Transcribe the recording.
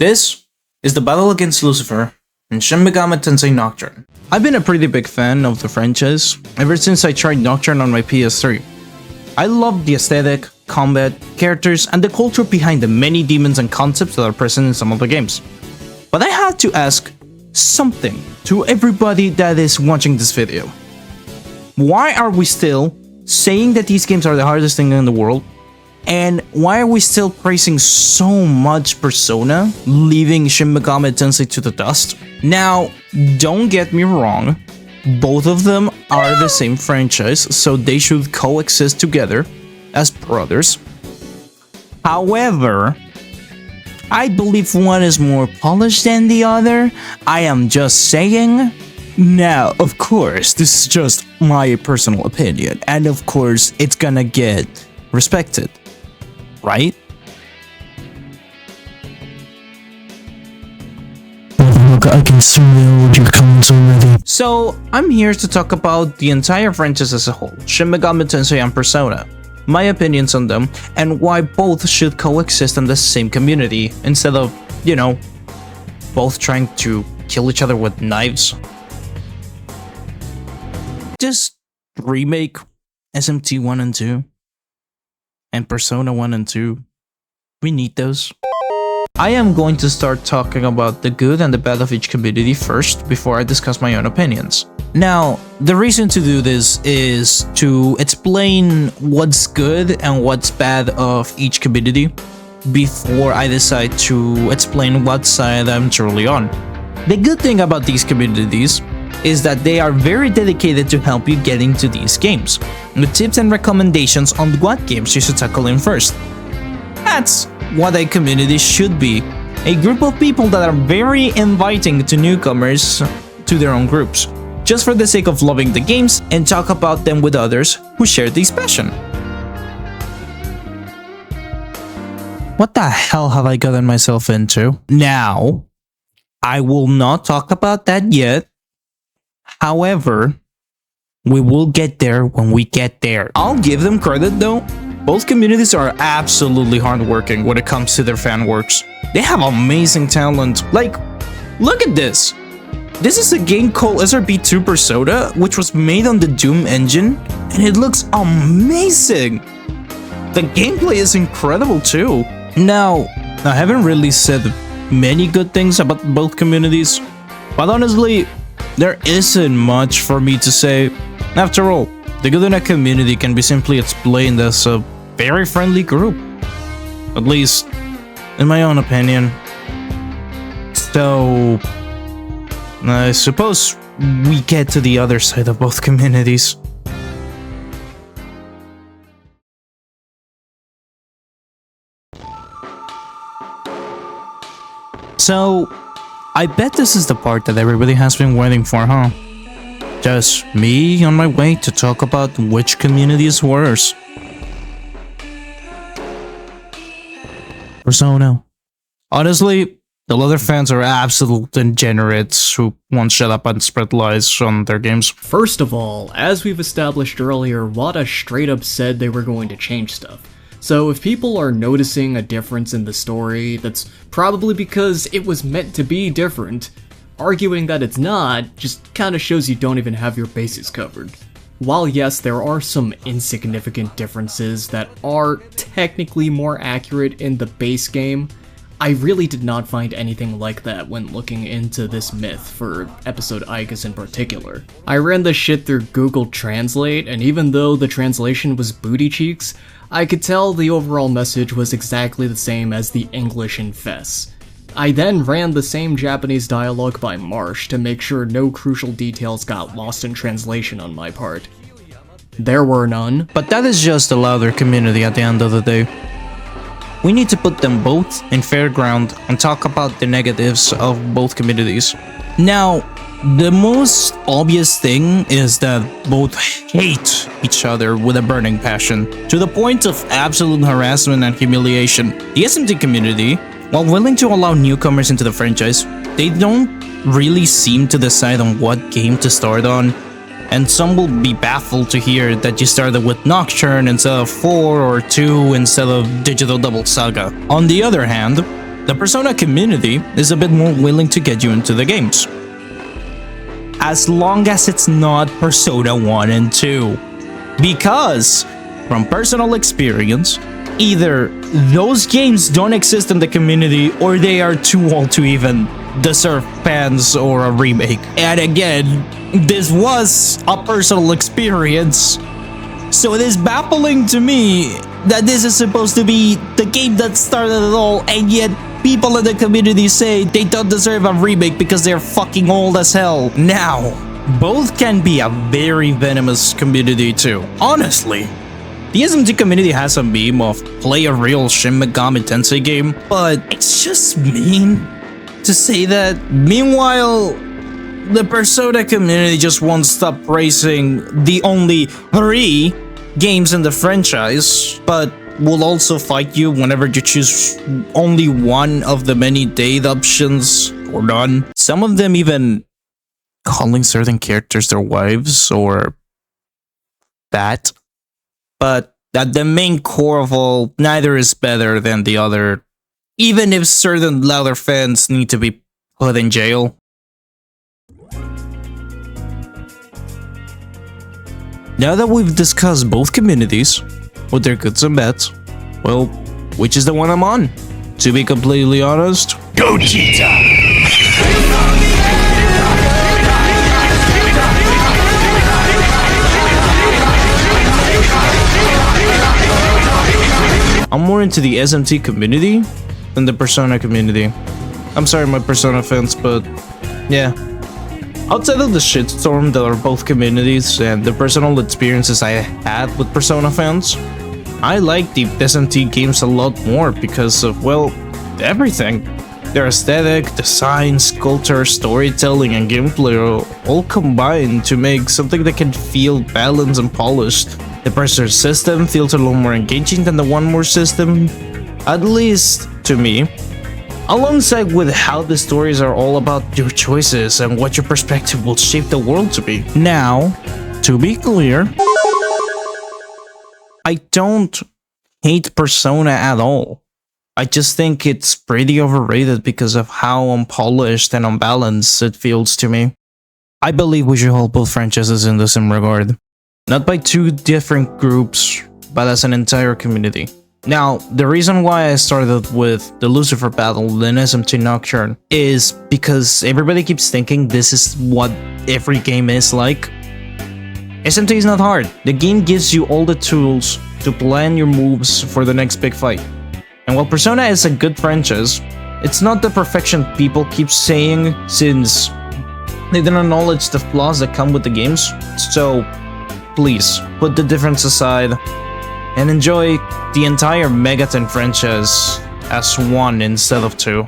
This is the battle against Lucifer in Shin Megami Tensei Nocturne. I've been a pretty big fan of the franchise ever since I tried Nocturne on my PS3. I love the aesthetic, combat, characters, and the culture behind the many demons and concepts that are present in some of the games. But I had to ask something to everybody that is watching this video. Why are we still saying that these games are the hardest thing in the world? And why are we still praising so much Persona, leaving Shin Megami Tensei to the dust? Now, don't get me wrong, both of them are the same franchise, so they should coexist together as brothers. However, I believe one is more polished than the other. I am just saying. Now, of course, this is just my personal opinion, and of course, it's gonna get respected. Right? I can certainly hold your comments already. So, I'm here to talk about the entire franchise as a whole, Shin Megami Tensei and Persona, my opinions on them, and why both should coexist in the same community, instead of, you know, both trying to kill each other with knives. Just remake SMT 1 and 2. And Persona 1 and 2. We need those. I am going to start talking about the good and the bad of each community first, before I discuss my own opinions. Now, the reason to do this is to explain what's good and what's bad of each community, before I decide to explain what side I'm truly on. The good thing about these communities is that they are very dedicated to help you get into these games, with tips and recommendations on what games you should tackle in first. That's what a community should be, a group of people that are very inviting to newcomers to their own groups, just for the sake of loving the games and talk about them with others who share this passion. What the hell have I gotten myself into? Now, I will not talk about that yet. However, we will get there when we get there. I'll give them credit though. Both communities are absolutely hardworking when it comes to their fan works. They have amazing talent. Like, look at this. This is a game called SRB2 Persona, which was made on the Doom engine, and it looks amazing. The gameplay is incredible too. Now, I haven't really said many good things about both communities, but honestly, there isn't much for me to say. After all, the good in a community can be simply explained as a very friendly group. At least, in my own opinion. So, I suppose we get to the other side of both communities. So, I bet this is the part that everybody has been waiting for, huh? Just me on my way to talk about which community is worse. Persona. Honestly, the other fans are absolute degenerates who won't shut up and spread lies on their games. First of all, as we've established earlier, Wada straight up said they were going to change stuff. So if people are noticing a difference in the story, that's probably because it was meant to be different. Arguing that it's not just kinda shows you don't even have your bases covered. While yes, there are some insignificant differences that are technically more accurate in the base game, I really did not find anything like that when looking into this myth for episode Igus in particular. I ran the shit through Google Translate, and even though the translation was booty cheeks, I could tell the overall message was exactly the same as the English in Fess. I then ran the same Japanese dialogue by Marsh to make sure no crucial details got lost in translation on my part. There were none. But that is just a louder community at the end of the day. We need to put them both in fair ground and talk about the negatives of both communities. Now, the most obvious thing is that both hate each other with a burning passion, to the point of absolute harassment and humiliation. The SMT community, while willing to allow newcomers into the franchise, they don't really seem to decide on what game to start on, and some will be baffled to hear that you started with Nocturne instead of 4 or 2 instead of Digital Double Saga. On the other hand, the Persona community is a bit more willing to get you into the games. As long as it's not Persona 1 and 2. Because, from personal experience, either those games don't exist in the community or they are too old to even deserve fans or a remake. And again, this was a personal experience. So it is baffling to me that this is supposed to be the game that started it all, and yet people in the community say they don't deserve a remake because they're fucking old as hell. Now, both can be a very venomous community too. Honestly, the SMT community has a meme of play a real Shin Megami Tensei game, but it's just mean to say that. Meanwhile, the Persona community just won't stop praising the only 3 games in the franchise, but will also fight you whenever you choose only one of the many date options or none. Some of them even calling certain characters their wives or that. But at the main core of all, neither is better than the other, even if certain louder fans need to be put in jail. Now that we've discussed both communities, with their goods and bads, well, which is the one I'm on? To be completely honest, Gogeta! I'm more into the SMT community than the Persona community. I'm sorry, my Persona fans, but yeah. Outside of the shitstorm that are both communities and the personal experiences I had with Persona fans, I like the SMT games a lot more because of, well, everything. Their aesthetic, design, sculpture, storytelling, and gameplay are all combined to make something that can feel balanced and polished. The Persona system feels a little more engaging than the One More system, at least to me. Alongside with how the stories are all about your choices and what your perspective will shape the world to be. Now, to be clear, I don't hate Persona at all. I just think it's pretty overrated because of how unpolished and unbalanced it feels to me. I believe we should hold both franchises in the same regard. Not by 2 different groups, but as an entire community. Now, the reason why I started with the Lucifer battle in SMT Nocturne is because everybody keeps thinking this is what every game is like. SMT is not hard. The game gives you all the tools to plan your moves for the next big fight. And while Persona is a good franchise, it's not the perfection people keep saying since they don't acknowledge the flaws that come with the games. So, please, put the difference aside and enjoy the entire Megaton franchise as one instead of 2.